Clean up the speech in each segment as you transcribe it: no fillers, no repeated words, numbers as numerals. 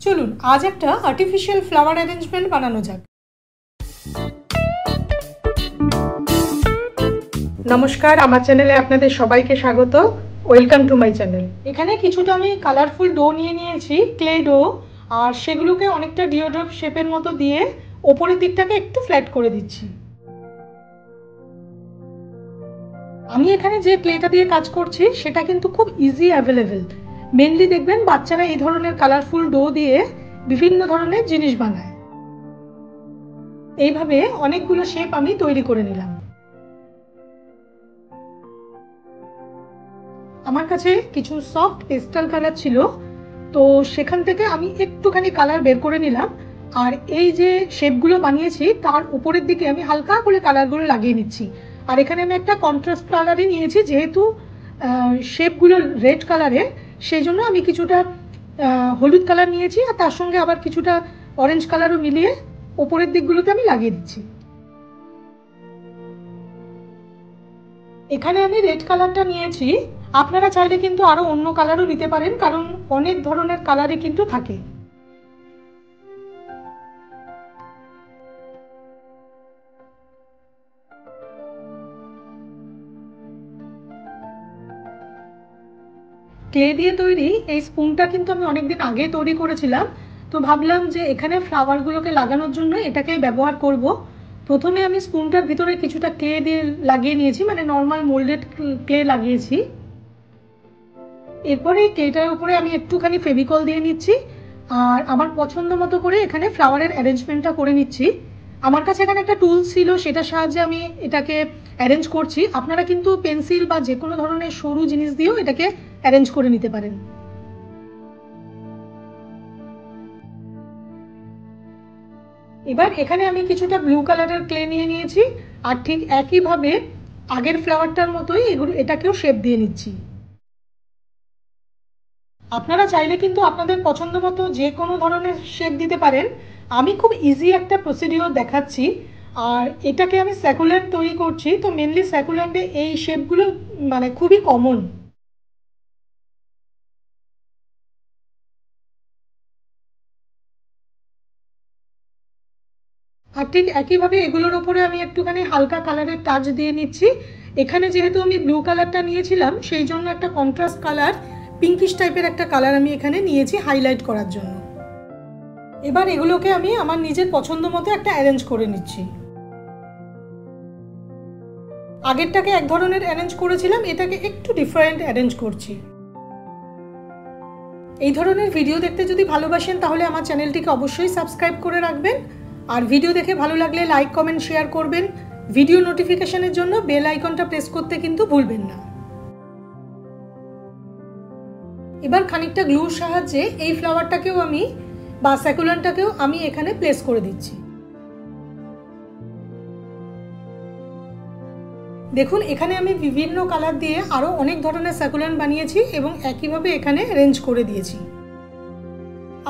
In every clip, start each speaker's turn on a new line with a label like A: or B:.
A: চলুন আজ একটা আর্টিফিশিয়াল ফ্লাওয়ার অ্যারেঞ্জমেন্ট বানানো যাক। নমস্কার, আমার চ্যানেলে আপনাদের সবাইকে স্বাগত। Welcome to my channel. এখানে কিছুটা আমি কালারফুল ডো নিয়ে নিয়েছি, ক্লে ডো, আর সেগুলোকে অনেকটা ডিওড্রপ শেপের মতো দিয়ে ওপরের দিকটাকে একটু ফ্ল্যাট করে দিচ্ছি। আমি এখানে যে ক্লেটা দিয়ে কাজ করছি সেটা কিন্তু খুব ইজি অ্যাভেলেবেল। মেনলি দেখবেন বাচ্চারা এই ধরনের কালারফুল ডো দিয়ে বিভিন্ন ধরনের জিনিস বানায়। এইভাবে অনেকগুলো শেপ আমি তৈরি করে নিলাম। আমার কাছে কিছু সফট পেস্টাল কালার ছিল, তো সেখান থেকে আমি একটুখানি কালার বের করে নিলাম, আর এই যে শেপগুলো বানিয়েছি তার উপরের দিকে আমি হালকা করে কালারগুলো লাগিয়ে নিচ্ছি। আর এখানে আমি একটা কন্ট্রাস্ট কালারই নিয়েছি, যেহেতু শেপগুলো রেড কালারের, সেই জন্য আমি কিছুটা হলুদ কালার নিয়েছি, আর তার সঙ্গে আবার কিছুটা অরেঞ্জ কালারও মিলিয়ে উপরের দিকগুলোতে আমি লাগিয়ে দিচ্ছি। এখানে আমি রেড কালারটা নিয়েছি, আপনারা চাইলে কিন্তু আরো অন্য কালারও নিতে পারেন, কারণ অনেক ধরনের কালারই কিন্তু থাকে। ক্লে দিয়ে তৈরি এই স্পুনটা কিন্তু আমি অনেকদিন আগে তৈরি করেছিলাম, তো ভাবলাম যে এখানে ফ্লাওয়ারগুলোকে লাগানোর জন্য এটাকে ব্যবহার করব। প্রথমে আমি স্পুনটার ভিতরে কিছুটা ক্লে দিয়ে লাগিয়ে নিয়েছি, মানে নর্মাল মোল্ডেড ক্লে লাগিয়েছি। এরপরে এই ক্লেটার উপরে আমি একটুখানি ফেভিকল দিয়ে নিচ্ছি, আর আমার পছন্দ মতো করে এখানে ফ্লাওয়ারের অ্যারেঞ্জমেন্টটা করে নিচ্ছি। আমার কাছে এখানে একটা টুলস ছিল, সেটার সাহায্যে আমি এটাকে অ্যারেঞ্জ করছি। আপনারা কিন্তু পেন্সিল বা যে কোনো ধরনের সরু জিনিস দিয়েও এটাকে অ্যারেঞ্জ করে নিতে পারেন। এবার এখানে আমি কিছুটা ব্লু কালারের ক্লে নিয়ে নিয়েছি, আর ঠিক একইভাবে আগের ফ্লাওয়ারটার মতোই এটাকেও শেপ দিয়ে নিচ্ছি। আপনারা চাইলে কিন্তু আপনাদের পছন্দ মতো যে কোনো ধরনের শেপ দিতে পারেন। আমি খুব ইজি একটা প্রসিডিওর দেখাচ্ছি, আর এটাকে আমি স্যাকুল্যান্ট তৈরি করছি, তো মেনলি স্যাকুল্যান্টে এই শেপগুলো মানে খুবই কমন। আর ঠিক একইভাবে এগুলোর ওপরে আমি একটুখানি হালকা কালারের টাচ দিয়ে নিচ্ছি। এখানে যেহেতু আমি ব্লু কালারটা নিয়েছিলাম, সেই জন্য একটা কন্ট্রাস্ট কালার, পিঙ্কিশ টাইপের একটা কালার আমি এখানে নিয়েছি হাইলাইট করার জন্য। এবার এগুলোকে আমি আমার নিজের পছন্দ মতো একটা অ্যারেঞ্জ করে নিচ্ছি। আগেরটাকে এক ধরনের অ্যারেঞ্জ করেছিলাম, এটাকে একটু ডিফারেন্ট অ্যারেঞ্জ করছি। এই ধরনের ভিডিও দেখতে যদি ভালোবাসেন তাহলে আমার চ্যানেলটিকে অবশ্যই সাবস্ক্রাইব করে রাখবেন, আর ভিডিও দেখে ভালো লাগলে লাইক কমেন্ট শেয়ার করবেন। ভিডিও নোটিফিকেশনের জন্য বেল আইকনটা প্রেস করতে কিন্তু ভুলবেন না। এবার খানিকটা গ্লুর সাহায্যে এই ফ্লাওয়ারটাকেও আমি বা স্যাকুল্যান্টটাকেও আমি এখানে প্লেস করে দিচ্ছি। দেখুন এখানে আমি বিভিন্ন কালার দিয়ে আরও অনেক ধরনের স্যাকুল্যান্ট বানিয়েছি এবং একইভাবে এখানে অ্যারেঞ্জ করে দিয়েছি।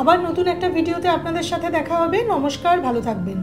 A: আবার নতুন একটা ভিডিওতে আপনাদের সাথে দেখা হবে। নমস্কার, ভালো থাকবেন।